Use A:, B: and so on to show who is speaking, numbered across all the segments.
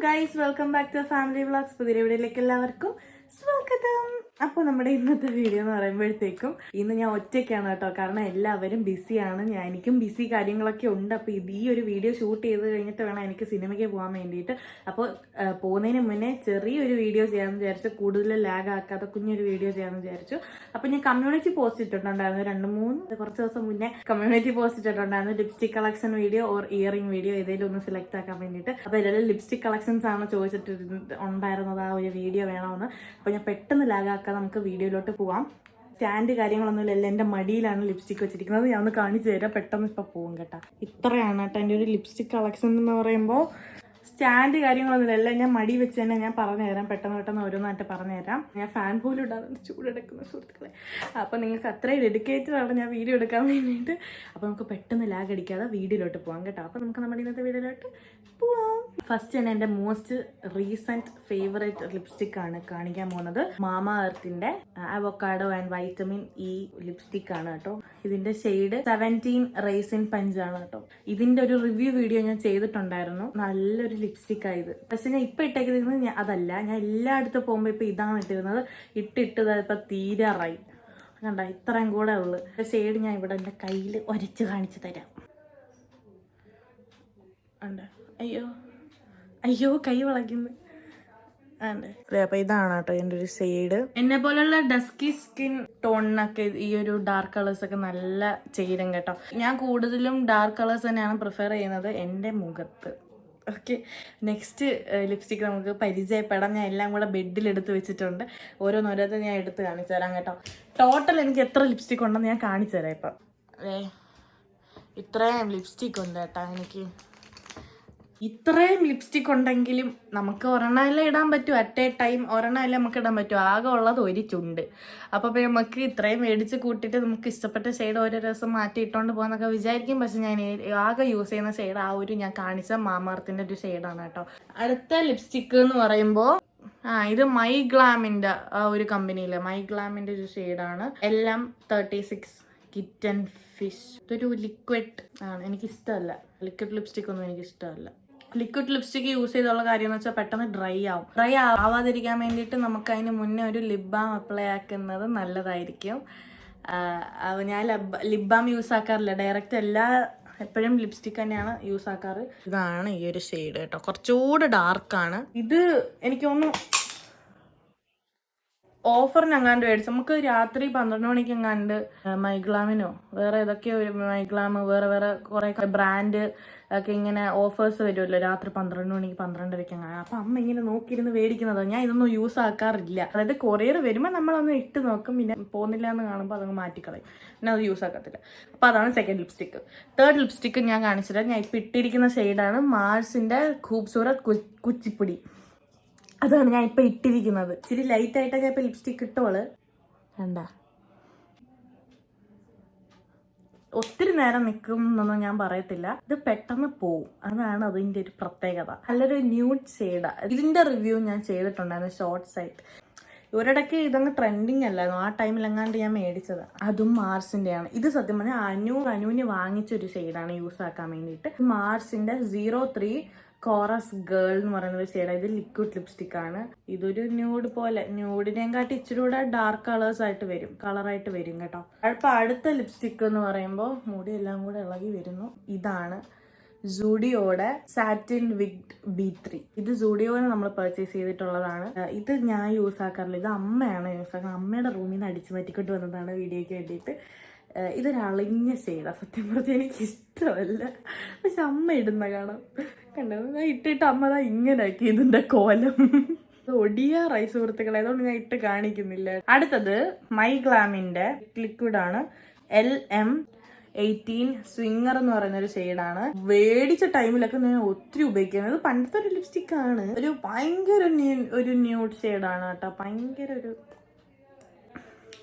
A: Guys, welcome back to family vlogs. പുതിയ വീഡിയോയിലേക്ക് എല്ലാവർക്കും സ്വാഗതം. അപ്പോൾ നമ്മുടെ ഇന്നത്തെ വീഡിയോ എന്ന് പറയുമ്പോഴത്തേക്കും ഇന്ന് ഞാൻ ഒറ്റയ്ക്കാണ് കേട്ടോ. കാരണം എല്ലാവരും ബിസിയാണ്, എനിക്കും ബിസി കാര്യങ്ങളൊക്കെ ഉണ്ട്. അപ്പോൾ ഈ ഒരു വീഡിയോ ഷൂട്ട് ചെയ്ത് കഴിഞ്ഞിട്ട് വേണം എനിക്ക് സിനിമയ്ക്ക് പോകാൻ വേണ്ടിയിട്ട്. അപ്പോൾ പോകുന്നതിന് മുന്നേ ചെറിയൊരു വീഡിയോ ചെയ്യാമെന്ന് വിചാരിച്ചു, കൂടുതൽ ലാഗ് ആക്കാതെ കുഞ്ഞൊരു വീഡിയോ ചെയ്യാമെന്ന് വിചാരിച്ചു. അപ്പോൾ ഞാൻ കമ്മ്യൂണിറ്റി പോസ്റ്റ് ഇട്ടിട്ടുണ്ടായിരുന്നു, കുറച്ച് ദിവസം മുന്നേ കമ്മ്യൂണിറ്റി പോസ്റ്റ് ഇട്ടിട്ടുണ്ടായിരുന്നു. Lipstick collection video or earring video ഏതെങ്കിലും ഒന്ന് സെലക്ട് ആക്കാൻ വേണ്ടിയിട്ട്. അപ്പോൾ എല്ലാവരും ലിപ്സ്റ്റിക് കളക്ഷൻസ് ആണ് ചോദിച്ചിട്ട് ഉണ്ടായിരുന്നത്, ആ ഒരു വീഡിയോ വേണമെന്ന്. അപ്പോൾ ഞാൻ പെട്ടെന്ന് ലാഗ് ആക്കാൻ നമുക്ക് വീഡിയോയിലോട്ട് പോവാം. സ്റ്റാൻഡ് കാര്യങ്ങളൊന്നുമില്ല, എൻ്റെ മടിയിലാണ് ലിപ്സ്റ്റിക് വെച്ചിരിക്കുന്നത്. ഞാൻ ഒന്ന് കാണിച്ചു തരാം, പെട്ടെന്ന് ഇപ്പോൾ പോകും കേട്ടോ. ഇത്രയാണ് കേട്ടോ എൻ്റെ ഒരു ലിപ്സ്റ്റിക് കളക്ഷൻ എന്ന് പറയുമ്പോൾ. സ്റ്റാൻഡ് കാര്യങ്ങളൊന്നുമില്ല, എല്ലാം ഞാൻ മടി വെച്ച് തന്നെ ഞാൻ പറഞ്ഞു തരാം, പെട്ടെന്ന് ഓരോന്നായിട്ട് പറഞ്ഞു തരാം. ഞാൻ ഫാൻ പോലും ഇടാതെ ചൂടെടുക്കുന്ന സുഹൃത്തുക്കളെ. അപ്പോൾ നിങ്ങൾക്ക് അത്രയും ഡെഡിക്കേറ്റഡ് ആണ് ഞാൻ വീഡിയോ എടുക്കാൻ വേണ്ടിയിട്ട്. അപ്പോൾ നമുക്ക് പെട്ടെന്ന് ലാഗ് അടിക്കാതെ വീഡിയോയിലോട്ട് പോകാം കേട്ടോ. അപ്പോൾ നമുക്ക് നമ്മുടെ ഇന്നത്തെ വീഡിയോയിലോട്ട് പോവാം. ഫസ്റ്റ് തന്നെ എൻ്റെ മോസ്റ്റ് റീസെന്റ് ഫേവറേറ്റ് ലിപ്സ്റ്റിക് ആണ് കാണിക്കാൻ പോകുന്നത്. മാമ എർത്തിന്റെ avocado and vitamin E lipstick ആണ് കേട്ടോ. ഇതിന്റെ ഷെയ്ഡ് 17 റൈസിൻ പഞ്ച് ആണ് കേട്ടോ. ഇതിന്റെ ഒരു റിവ്യൂ വീഡിയോ ഞാൻ ചെയ്തിട്ടുണ്ടായിരുന്നു. നല്ലൊരു ലിപ്സ്റ്റിക് ആയത്. പക്ഷെ ഞാൻ ഇപ്പൊ ഇട്ടേക്കുന്നത് അതല്ല, ഞാൻ എല്ലായിടത്തും പോകുമ്പോ ഇപ്പൊ ഇതാണ് ഇട്ടിരുന്നത്. ഇട്ടിട്ടത് ഇപ്പൊ തീരാറായി കണ്ട, ഇത്രയും കൂടെ ഉള്ളു. ഷെയ്ഡ് ഞാൻ ഇവിടെ എന്റെ കയ്യിൽ ഒരച്ച് കാണിച്ചു തരാം. അയ്യോ കൈ വളയ്ക്കുന്നു. അപ്പൊ ഇതാണ് കേട്ടോ എൻ്റെ ഒരു ഷെയ്ഡ്. എന്നെ പോലുള്ള ഡസ്കി സ്കിൻ ടോണിനൊക്കെ ഈ ഒരു ഡാർക്ക് കളേഴ്സ് ഒക്കെ നല്ല ചേരും കേട്ടോ. ഞാൻ കൂടുതലും ഡാർക്ക് കളേഴ്സ് തന്നെയാണ് പ്രിഫർ ചെയ്യുന്നത് എൻ്റെ മുഖത്ത്. ഓക്കെ, നെക്സ്റ്റ് ലിപ്സ്റ്റിക് നമുക്ക് പരിചയപ്പെടാം. ഞാൻ എല്ലാം കൂടെ ബെഡിലെടുത്ത് വെച്ചിട്ടുണ്ട്. ഓരോന്നോരോന്ന് ഞാൻ എടുത്ത് കാണിച്ചു തരാം കേട്ടോ. ടോട്ടൽ എനിക്ക് എത്ര ലിപ്സ്റ്റിക് ഉണ്ടെന്ന് ഞാൻ കാണിച്ചു തരാം. ഇപ്പം ഇത്രയും ലിപ്സ്റ്റിക് ഉണ്ട് കേട്ടോ എനിക്ക്. ഇത്രയും ലിപ്സ്റ്റിക് ഉണ്ടെങ്കിലും നമുക്ക് ഒരെണ്ണമല്ലേ ഇടാൻ പറ്റും അറ്റ് എ ടൈം. ഒരെണ്ണമല്ലേ നമുക്ക് ഇടാൻ പറ്റും, ആകെ ഉള്ളത് ഒരു ചുണ്ട്. അപ്പോൾ നമുക്ക് ഇത്രയും മേടിച്ച് കൂട്ടിയിട്ട് നമുക്ക് ഇഷ്ടപ്പെട്ട ഷെയ്ഡ് ഓരോ ദിവസം മാറ്റി ഇട്ടുകൊണ്ട് പോകാന്നൊക്കെ വിചാരിക്കും. പക്ഷെ ഞാൻ ആകെ യൂസ് ചെയ്യുന്ന ഷെയ്ഡ് ആ ഒരു ഞാൻ കാണിച്ച മാമർത്തിന്റെ ഒരു ഷെയ്ഡാണ് കേട്ടോ. അടുത്ത ലിപ്സ്റ്റിക് എന്ന് പറയുമ്പോൾ ഇത് മൈ ഗ്ലാമിന്റെ ആ ഒരു കമ്പനിയിലെ മൈ ഗ്ലാമിന്റെ ഒരു ഷെയ്ഡാണ്. എല്ലാം 36 കിറ്റൻ ഫിഷ്. ഇതൊരു ലിക്വിഡ് ആണ്, എനിക്കിഷ്ടമല്ല ലിക്വിഡ് ലിപ്സ്റ്റിക് ഒന്നും. എനിക്കിഷ്ടമല്ല ലിക്വിഡ് ലിപ്സ്റ്റിക് യൂസ് ചെയ്തുള്ള കാര്യം എന്ന് വെച്ചാൽ പെട്ടെന്ന് ഡ്രൈ ആവും. ഡ്രൈ ആവാതിരിക്കാൻ വേണ്ടിയിട്ട് നമുക്ക് അതിന് മുന്നേ ഒരു ലിപ് ബാം അപ്ലൈ ആക്കുന്നത് നല്ലതായിരിക്കും. ഞാൻ ലിപ് ബാം യൂസ് ആക്കാറില്ല, ഡയറക്റ്റ് എപ്പോഴും ലിപ്സ്റ്റിക് തന്നെയാണ് യൂസ് ആക്കാറ്. ഇതാണ് ഈ ഒരു ഷെയ്ഡ് കേട്ടോ, കുറച്ചുകൂടെ ഡാർക്കാണ്. ഇത് എനിക്ക് തോന്നുന്നു ഓഫറിനെങ്ങാണ്ട് മേടിച്ചു. നമുക്ക് രാത്രി 12 മണിക്ക് എങ്ങാണ്ട് മൈഗ്ലാമിനോ വേറെ ഏതൊക്കെയോ ഒരു മൈഗ്ലാം വേറെ കുറെ ബ്രാൻഡ് ഒക്കെ ഇങ്ങനെ ഓഫേഴ്സ് വരുമല്ലോ രാത്രി 12 മണിക്ക് 12:30 എങ്ങാണ്ട്. അപ്പം അമ്മ ഇങ്ങനെ നോക്കിയിരുന്ന് മേടിക്കുന്നതാണ്. ഞാൻ ഇതൊന്നും യൂസ് ആക്കാറില്ല. അതായത് കൊറിയർ വരുമ്പോൾ നമ്മളൊന്ന് ഇട്ട് നോക്കും, പിന്നെ പോകുന്നില്ല എന്ന് കാണുമ്പോൾ അതങ്ങ് മാറ്റിക്കളയും, പിന്നെ അത് യൂസ് ആക്കത്തില്ല. അപ്പോൾ അതാണ് സെക്കൻഡ് ലിപ്സ്റ്റിക്. തേർഡ് ലിപ്സ്റ്റിക് ഞാൻ കാണിച്ചിട്ട് ഞാൻ ഇപ്പം ഇട്ടിരിക്കുന്ന ഷെയ്ഡാണ് മാർസിന്റെ ഖൂബ്സൂരത് കുച്ചിപ്പൊടി. അതാണ് ഞാൻ ഇപ്പം ഇട്ടിരിക്കുന്നത്. ഇച്ചിരി ലൈറ്റ് ആയിട്ടൊക്കെ ഇപ്പം ലിപ്സ്റ്റിക് ഇട്ടോള് വേണ്ട. ഒത്തിരി നേരം നിൽക്കും എന്നൊന്നും ഞാൻ പറയത്തില്ല, ഇത് പെട്ടെന്ന് പോവും. അതാണ് അതിൻ്റെ ഒരു പ്രത്യേകത. നല്ലൊരു ന്യൂഡ് ഷെയ്ഡാ. ഇതിന്റെ റിവ്യൂ ഞാൻ ചെയ്തിട്ടുണ്ടായിരുന്നു ഷോർട്സ് ആയിട്ട്. ഒരിടയ്ക്ക് ഇതങ്ങ് ട്രെൻഡിങ് അല്ലായിരുന്നു, ആ ടൈമിലെങ്ങാണ്ട് ഞാൻ മേടിച്ചത്. അതും മാർസിന്റെ ആണ്. ഇത് സത്യം പറഞ്ഞാൽ അനുവിന് വാങ്ങിച്ചൊരു ഷെയ്ഡാണ് യൂസ് ആക്കാൻ വേണ്ടിയിട്ട്. മാർസിന്റെ 03 കോറസ് ഗേൾ എന്ന് പറയുന്ന ഷെയ്ഡാണ്. ഇത് ലിക്വിഡ് ലിപ്സ്റ്റിക് ആണ്. ഇതൊരു ന്യൂഡ് പോലെ, ന്യൂഡിനെയും കാട്ടി ഇച്ചിരി കൂടെ ഡാർക്ക് കളറായിട്ട് വരും കേട്ടോ. അപ്പൊ അടുത്ത ലിപ്സ്റ്റിക് എന്ന് പറയുമ്പോൾ മുടി എല്ലാം കൂടെ ഇളകി വരുന്നു. ഇതാണ് സൂഡിയോയുടെ സാറ്റിൻ വിഗ്ഡ് B3. ഇത് സൂഡിയോനെ നമ്മൾ പർച്ചേസ് ചെയ്തിട്ടുള്ളതാണ്. ഇത് ഞാൻ യൂസ് ആക്കാറില്ല, ഇത് അമ്മയാണ് യൂസ് ആക്കുന്നത്. അമ്മയുടെ റൂമിൽ നിന്ന് അടിച്ചു മാറ്റിക്കൊണ്ട് വന്നതാണ് വീഡിയോയ്ക്ക് വേണ്ടിയിട്ട്. ഇതൊരു അളിഞ്ഞ ഷെയ്ഡാണ്, സത്യം പറഞ്ഞാൽ എനിക്ക് ഇഷ്ടമല്ല. പക്ഷെ അമ്മ ഇടുന്ന കാണാം, കണ്ടോ? ഞാൻ ഇട്ടിട്ട് അമ്മ ഇങ്ങനെ ആക്കി ഇതിന്റെ കോലം. ഒടിയാറായി സുഹൃത്തുക്കളെ, അതുകൊണ്ട് ഞാൻ ഇട്ട് കാണിക്കുന്നില്ല. അടുത്തത് മൈ ഗ്ലാമിന്റെ ലിക്വിഡ് ആണ്. LM18 സ്വിങ്ങർ എന്ന് പറയുന്ന ഒരു ഷെയ്ഡാണ്. മേടിച്ച ടൈമിലൊക്കെ ഞാൻ ഒത്തിരി ഉപയോഗിക്കുന്നത്. പണ്ടത്തെ ഒരു ലിപ്സ്റ്റിക് ആണ്, ഒരു ഭയങ്കര ഒരു ന്യൂഡ് ഷെയ്ഡാണ് കേട്ടോ. ഭയങ്കര ഒരു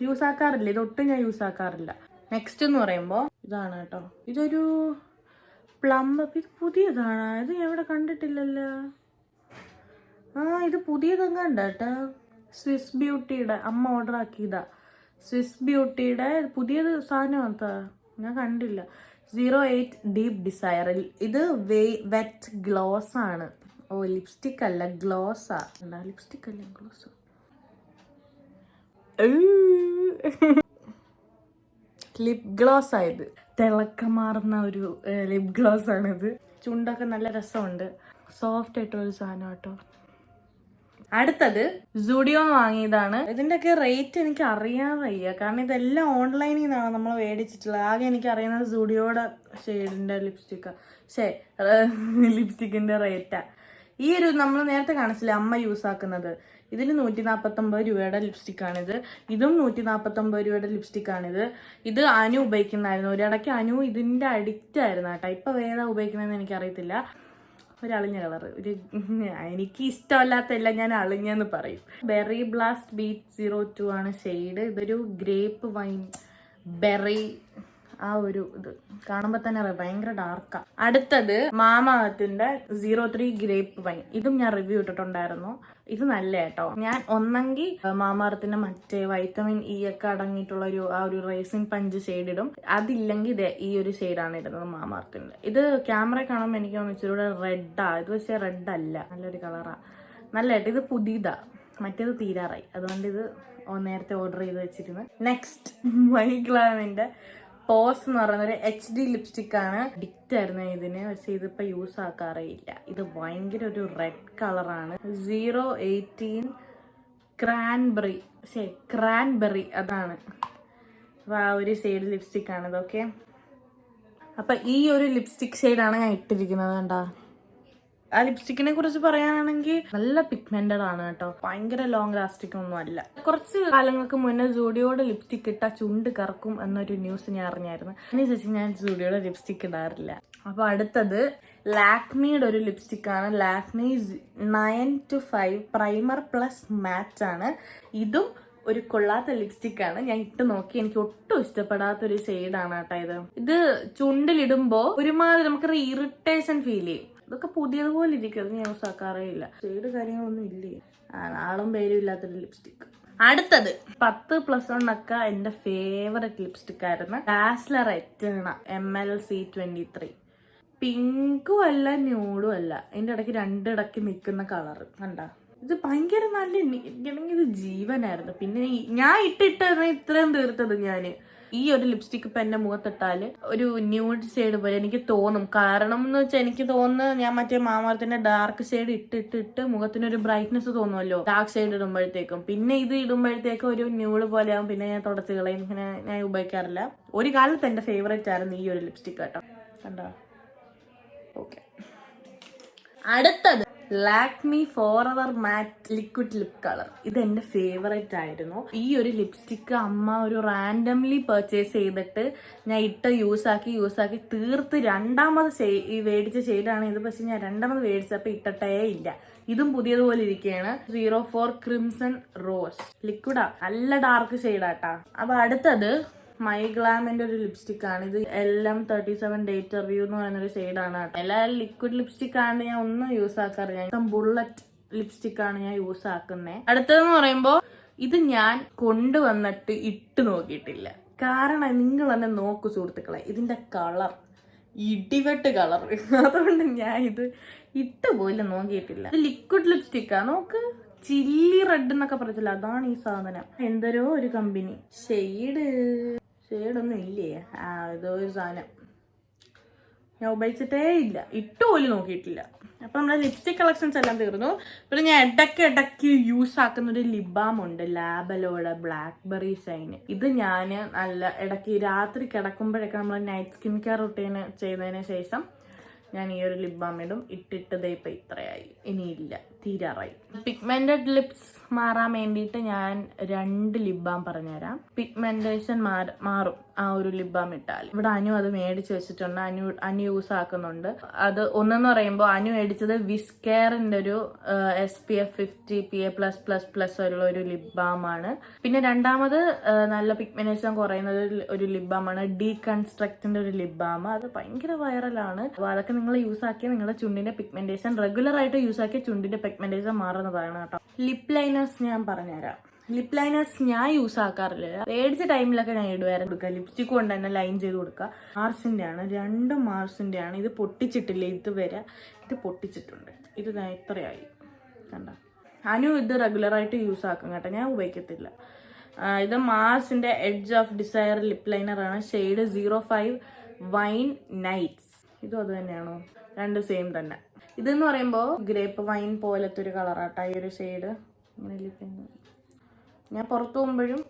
A: യൂസ് ആക്കാറില്ല, ഇതൊട്ടും ഞാൻ യൂസ് ആക്കാറില്ല. നെക്സ്റ്റ് എന്ന് പറയുമ്പോൾ ഇതാണ് കേട്ടോ. ഇതൊരു പ്ലം. ഇത് പുതിയതാണ്, ഇത് ഞാൻ ഇവിടെ കണ്ടിട്ടില്ലല്ലോ. ഇത് പുതിയതെങ്ങാണ്ട് കേട്ടോ. സ്വിസ് ബ്യൂട്ടിയുടെ അമ്മ ഓർഡർ ആക്കിയതാ. സ്വിസ് ബ്യൂട്ടിയുടെ പുതിയത് സാധനം ഞാൻ കണ്ടില്ല. 08 ഡീപ് ഡിസയർ. ഇത് വെറ്റ് ഗ്ലോസ് ആണ്. ഓ ലിപ്സ്റ്റിക് അല്ല, ഗ്ലോസാ. ലിപ്സ്റ്റിക് അല്ല, ഗ്ലോസ്. ലിപ് ഗ്ലോസ് ആയത്, തിളക്കമാർന്ന ഒരു ലിപ് ഗ്ലോസ് ആണിത്. ചുണ്ടൊക്കെ നല്ല രസമുണ്ട്, സോഫ്റ്റ് ആയിട്ടുള്ള സാധനം കേട്ടോ. അടുത്തത് സുഡിയോ വാങ്ങിയതാണ്. ഇതിന്റെയൊക്കെ റേറ്റ് എനിക്ക് അറിയാൻ വയ്യ, കാരണം ഇതെല്ലാം ഓൺലൈനിൽ നിന്നാണ് നമ്മൾ മേടിച്ചിട്ടുള്ളത്. ആകെ എനിക്ക് അറിയുന്നത് സുഡിയോയുടെ ഷെയ്ഡിന്റെ ലിപ്സ്റ്റിക്കിന്റെ റേറ്റാ. ഈ ഒരു നമ്മൾ നേരത്തെ കാണിച്ചില്ലേ അമ്മ യൂസ് ആക്കുന്നത്, ഇതിന് 149 രൂപയുടെ ലിപ്സ്റ്റിക്കാണിത്. ഇതും 149 രൂപയുടെ ലിപ്സ്റ്റിക്കാണിത്. ഇത് അനു ഉപയോഗിക്കുന്നതായിരുന്നു. ഒരിടയ്ക്ക് അനു ഇതിന്റെ അഡിക്റ്റ് ആയിരുന്നു കേട്ടോ. ഇപ്പൊ വേറെ ഉപയോഗിക്കുന്നതെന്ന് എനിക്കറിയത്തില്ല. ഒരു അളിഞ്ഞ കളറ്, എനിക്ക് ഇഷ്ടമല്ലാത്ത എല്ലാം ഞാൻ അളിഞ്ഞെന്ന് പറയും. ബെറി ബ്ലാസ്റ്റ് ബീറ്റ് 02 ആണ് ഷെയ്ഡ്. ഇതൊരു ഗ്രേപ്പ് വൈൻ ബെറി, ആ ഒരു ഇത് കാണുമ്പോ തന്നെ അറിയാം, ഭയങ്കര ഡാർക്കാ. അടുത്തത് മാമാഅർത്തിന്റെ 03 ഗ്രേപ്പ് വൈൻ. ഇതും ഞാൻ റിവ്യൂ ഇട്ടിട്ടുണ്ടായിരുന്നു. ഇത് നല്ല കേട്ടോ. ഞാൻ ഒന്നെങ്കിൽ മാമാഅർത്തിന്റെ മറ്റേ വൈറ്റമിൻ ഇ ഒക്കെ അടങ്ങിയിട്ടുള്ള ആ ഒരു റേസിംഗ് പഞ്ച് ഷെയ്ഡ് ഇടും. അതില്ലെങ്കിൽ ഈ ഒരു ഷെയ്ഡാണ് ഇടുന്നത് മാമാഅർത്തിന്റെ. ഇത് ക്യാമറ കാണുമ്പോൾ എനിക്ക് തോന്നുന്നു ഇച്ചിരി കൂടെ റെഡാ. ഇത് പക്ഷേ റെഡ് അല്ല, നല്ലൊരു കളറാ, നല്ല കേട്ടോ. ഇത് പുതിയതാ, മറ്റേത് തീരാറായി, അതുകൊണ്ട് ഇത് നേരത്തെ ഓർഡർ ചെയ്ത് വെച്ചിരുന്നു. നെക്സ്റ്റ് മൈഗ്ലാമിന്റെ പോസ് എന്ന് പറയുന്നൊരു HD ലിപ്സ്റ്റിക് ആണ്. അഡിക്റ്റ് ആയിരുന്നു ഇതിന്, പക്ഷെ ഇതിപ്പോ യൂസ് ആക്കാറേയില്ല. ഇത് ഭയങ്കര ഒരു റെഡ് കളറാണ്. 018 ക്രാൻബെറി അതാണ് ആ ഒരു ഷെയ്ഡ് ലിപ്സ്റ്റിക് ആണ് ഇതൊക്കെ. അപ്പൊ ഈ ഒരു ലിപ്സ്റ്റിക് ഷെയ്ഡാണ് ഞാൻ ഇട്ടിരിക്കുന്നത്. കണ്ടാ, ആ ലിപ്സ്റ്റിക്കിനെ കുറിച്ച് പറയാനാണെങ്കിൽ നല്ല പിഗ്മെന്റഡ് ആണ് കേട്ടോ. ഭയങ്കര ലോങ് ലാസ്റ്റിക് ഒന്നും അല്ല. കുറച്ച് കാലങ്ങൾക്ക് മുന്നേ സുഡിയോയുടെ ലിപ്സ്റ്റിക് ഇട്ടാ ചുണ്ട് കറക്കും എന്നൊരു ന്യൂസ് ഞാൻ അറിഞ്ഞായിരുന്നു. അതിനുശേഷം ഞാൻ സുഡിയോയുടെ ലിപ്സ്റ്റിക് ഇടാറില്ല. അപ്പൊ അടുത്തത് ലാക്മിയുടെ ഒരു ലിപ്സ്റ്റിക് ആണ്. ലാക്മി 9 to 5 പ്രൈമർ പ്ലസ് മാറ്റ് ആണ്. ഇതും ഒരു കൊള്ളാത്ത ലിപ്സ്റ്റിക് ആണ്. ഞാൻ ഇട്ട് നോക്കി, എനിക്ക് ഒട്ടും ഇഷ്ടപ്പെടാത്തൊരു ഷെയ്ഡാണ് കേട്ടോ. ഇത് ചുണ്ടിലിടുമ്പോ ഒരുമാതിരി നമുക്കൊരു ഇറിറ്റേഷൻ ഫീൽ ചെയ്യും. ഇതൊക്കെ പുതിയതുപോലെ ഇരിക്കും, അത് ഞാൻ യൂസ് ആക്കാറേ ഇല്ല. ഷെയ്ഡ് കാര്യങ്ങളൊന്നും ഇല്ലേ, ആളും പേരും ഇല്ലാത്തൊരു ലിപ്സ്റ്റിക്. അടുത്തത് 10+1 ഒക്കെ എന്റെ ഫേവറേറ്റ് ലിപ്സ്റ്റിക് ആയിരുന്നു. Dazzler Eterna MLC23. പിങ്കും അല്ല ന്യൂഡും അല്ല, ഇതിന്റെ ഇടയ്ക്ക് രണ്ടിടയ്ക്ക് നിൽക്കുന്ന കളറ് കണ്ട. ഇത് ഭയങ്കര നല്ല, എനിക്കാണെങ്കിൽ ഇത് ജീവനായിരുന്നു. പിന്നെ ഞാൻ ഇട്ടിട്ടായിരുന്നു ഇത്രയും തീർത്തത്. ഞാന് ഈ ഒരു ലിപ്സ്റ്റിക് ഇപ്പൊ എന്റെ മുഖത്തിട്ടാല് ഒരു ന്യൂഡ് ഷെയ്ഡ് പോലെ എനിക്ക് തോന്നും. കാരണം എന്ന് വെച്ചാൽ എനിക്ക് തോന്നുന്നത്, ഞാൻ മറ്റേ മാമാഅർത്തിന്റെ ഡാർക്ക് ഷെയ്ഡ് ഇട്ടിട്ട് മുഖത്തിനൊരു ബ്രൈറ്റ്നെസ് തോന്നുമല്ലോ ഡാർക്ക് ഷെയ്ഡ് ഇടുമ്പോഴത്തേക്കും. പിന്നെ ഇത് ഇടുമ്പോഴത്തേക്കും ഒരു ന്യൂഡ് പോലെ ആവും. പിന്നെ ഞാൻ തുടച്ച് കളയും, ഇങ്ങനെ ഞാൻ ഉപയോഗിക്കാറില്ല. ഒരു കാലത്ത് എന്റെ ഫേവറേറ്റ് ആയിരുന്നു ഈ ഒരു ലിപ്സ്റ്റിക് കേട്ടോ. കണ്ടോ, ഓക്കെ. അടുത്തത് ലാക്മി ഫോറെവർ മാറ്റ് ലിക്വിഡ് ലിപ് കളർ. ഇത് എന്റെ ഫേവറേറ്റ് ആയിരുന്നു. ഈ ഒരു ലിപ്സ്റ്റിക്ക് അമ്മ ഒരു റാൻഡംലി പർച്ചേസ് ചെയ്തിട്ട് ഞാൻ യൂസ് ആക്കി തീർത്ത് രണ്ടാമത് മേടിച്ച ഷെയ്ഡാണ് ഇത്. പക്ഷെ ഞാൻ രണ്ടാമത് മേടിച്ചപ്പോൾ ഇട്ടട്ടേ ഇല്ല. ഇതും പുതിയതുപോലെ ഇരിക്കുകയാണ്. 04 ക്രിംസൺ റോസ് ലിക്വിഡാ, നല്ല ഡാർക്ക് ഷെയ്ഡാട്ടാ. അപ്പൊ അടുത്തത് മൈഗ്ലാമിന്റെ ഒരു ലിപ്സ്റ്റിക് ആണ്. ഇത് LM37 ഡേറ്റ് റിവ്യൂ എന്ന് പറയുന്നൊരു ഷെയ്ഡാണ്. എല്ലാ ലിക്വിഡ് ലിപ്സ്റ്റിക് ആണ് ഞാൻ ഒന്നും യൂസ് ആക്കാറില്ല. ബുള്ളറ്റ് ലിപ്സ്റ്റിക് ആണ് ഞാൻ യൂസ് ആക്കുന്നത്. അടുത്തതെന്ന് പറയുമ്പോ ഇത് ഞാൻ കൊണ്ടുവന്നിട്ട് ഇട്ട് നോക്കിയിട്ടില്ല. കാരണം നിങ്ങൾ തന്നെ നോക്കൂ സുഹൃത്തുക്കളെ, ഇതിന്റെ കളർ ഇടിവെട്ട് കളർ. അതുകൊണ്ട് ഞാൻ ഇത് ഇട്ട് പോലും നോക്കിയിട്ടില്ല. ഇത് ലിക്വിഡ് ലിപ്സ്റ്റിക്കാ, നോക്ക്. ചില്ലി റെഡ് എന്നൊക്കെ പറയത്തില്ല, അതാണ് ഈ സാധനം. എന്തോരോ ഒരു കമ്പനി ഷെയ്ഡൊന്നും ഇല്ലേ, ഇതോ ഒരു സാധനം. ഞാൻ ഉപയോഗിച്ചിട്ടേ ഇല്ല, ഇട്ട് പോലും നോക്കിയിട്ടില്ല. അപ്പൊ നമ്മുടെ ലിപ്സ്റ്റിക് കളക്ഷൻസ് എല്ലാം തീർന്നു. പിന്നെ ഞാൻ ഇടയ്ക്ക് യൂസ് ആക്കുന്ന ഒരു ലിപ് ബാം ഉണ്ട്, ലാബലോയുടെ ബ്ലാക്ക്ബെറി ഷൈൻ. ഇത് ഞാൻ നല്ല ഇടയ്ക്ക് രാത്രി കിടക്കുമ്പോഴൊക്കെ നമ്മൾ നൈറ്റ് സ്കിൻ കെയർ റുട്ടീന് ചെയ്തതിന് ശേഷം ഞാൻ ഈ ഒരു ലിപ് ബാം ഇടും. ഇട്ടിട്ടതേ ഇപ്പൊ ഇത്രയായി, ഇനിയില്ല, തീരാറായി. പിഗ്മെന്റഡ് ലിപ്സ് മാറാൻ വേണ്ടിയിട്ട് ഞാൻ 2 ലിപ് ബാം പറഞ്ഞുതരാം. പിഗ്മെന്റേഷൻ മാറും ആ ഒരു ലിപ് ബാം ഇട്ടാൽ. ഇവിടെ അനു അത് മേടിച്ച് വെച്ചിട്ടുണ്ട്, അനു യൂസ് ആക്കുന്നുണ്ട്. അത് ഒന്നെന്ന് പറയുമ്പോൾ അനു മേടിച്ചത് വിസ്കെയറിന്റെ ഒരു SPF 50 PA+++ ഉള്ള ഒരു ലിപ് ബാം ആണ്. പിന്നെ രണ്ടാമത് നല്ല പിഗ്മെന്റേഷൻ കുറയുന്ന ഒരു ലിപ് ബാം ആണ്, ഡീകൺസ്ട്രക്റ്റിന്റെ ഒരു ലിപ് ബാം. അത് ഭയങ്കര വൈറലാണ്. അപ്പോൾ അതൊക്കെ നിങ്ങൾ യൂസ് ആക്കി നിങ്ങളുടെ ചുണ്ടിന്റെ പിഗ്മെന്റേഷൻ റെഗുലർ ആയിട്ട് യൂസ് ആക്കി ചുണ്ടിന്റെ പിഗ്മെന്റേഷൻ മാറുന്നതാണ് കേട്ടോ. ലിപ് ലൈനേഴ്സ് ഞാൻ പറഞ്ഞുതരാം. ലിപ് ലൈനേഴ്സ് ഞാൻ യൂസ് ആക്കാറില്ല. പേടിച്ച ടൈമിലൊക്കെ ഞാൻ ഇടുവായിരുന്നു. കൊടുക്കുക ലിപ്സ്റ്റിക് കൊണ്ട് തന്നെ ലൈൻ ചെയ്ത് കൊടുക്കുക. മാർസിന്റെ ആണ്, 2 മാർസിന്റെ ആണ്. ഇത് പൊട്ടിച്ചിട്ടില്ല ഇതുവരെ. ഇത് പൊട്ടിച്ചിട്ടുണ്ട്. ഇത് എത്രയായി കണ്ട. അനു ഇത് റെഗുലറായിട്ട് യൂസ് ആക്കും കേട്ടോ, ഞാൻ ഉപയോഗിക്കത്തില്ല. ഇത് മാർസിന്റെ edge of desire lip liner ആണ്. Shade 05 wine nights. ഇതും അത് തന്നെയാണോ? 2 സെയിം തന്നെ. ഇതെന്ന് പറയുമ്പോൾ ഗ്രേപ്പ് വൈൻ പോലത്തെ ഒരു കളറാട്ടോ ഈ ഒരു ഷെയ്ഡ്. ഇങ്ങനെ ലിപ് ലൈനർ ഞാൻ പുറത്തു പോകുമ്പോഴും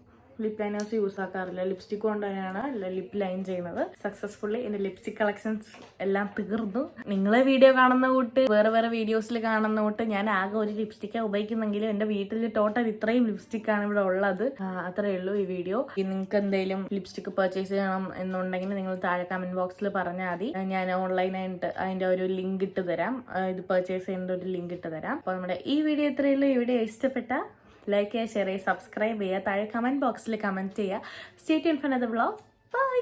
A: ലിപ് ലൈനേഴ്സ് യൂസ് ആക്കാറില്ല. ലിപ്സ്റ്റിക് കൊണ്ട് തന്നെയാണ് ലിപ് ലൈൻ ചെയ്യുന്നത്. സക്സസ്ഫുള്ളി എൻ്റെ ലിപ്സ്റ്റിക് കളക്ഷൻസ് എല്ലാം തീർന്നു. നിങ്ങളെ വീഡിയോ കാണുന്ന കൂട്ട് വേറെ വേറെ വീഡിയോസിൽ കാണുന്ന കൂട്ട് ഞാൻ ആകെ ഒരു ലിപ്സ്റ്റിക്കാണ് ഉപയോഗിക്കുന്നെങ്കിലും എൻ്റെ വീട്ടിൽ ടോട്ടൽ ഇത്രയും ലിപ്സ്റ്റിക്കാണ് ഇവിടെ ഉള്ളത്. അത്രയേ ഉള്ളൂ ഈ വീഡിയോ. നിങ്ങൾക്ക് എന്തെങ്കിലും ലിപ്സ്റ്റിക് പർച്ചേസ് ചെയ്യണം എന്നുണ്ടെങ്കിൽ നിങ്ങൾ താഴെ കമന്റ് ബോക്സിൽ പറഞ്ഞാൽ മതി. ഞാൻ ഓൺലൈനായിട്ട് അതിൻ്റെ ഒരു ലിങ്ക് ഇട്ട് തരാം. ഇത് പർച്ചേസ് ചെയ്യുന്ന ഒരു ലിങ്ക് ഇട്ട് തരാം. അപ്പോൾ നമ്മുടെ ഈ വീഡിയോ ഇത്രയേ ഉള്ളൂ. ഈ വീഡിയോ ഇഷ്ടപ്പെട്ട ലൈക്ക് ചെയ്യുക, ഷെയർ ചെയ്യുക, സബ്സ്ക്രൈബ് ചെയ്യുക, താഴെ കമന്റ് ബോക്സിൽ കമന്റ് ചെയ്യുക. Stay tuned for another vlog. By.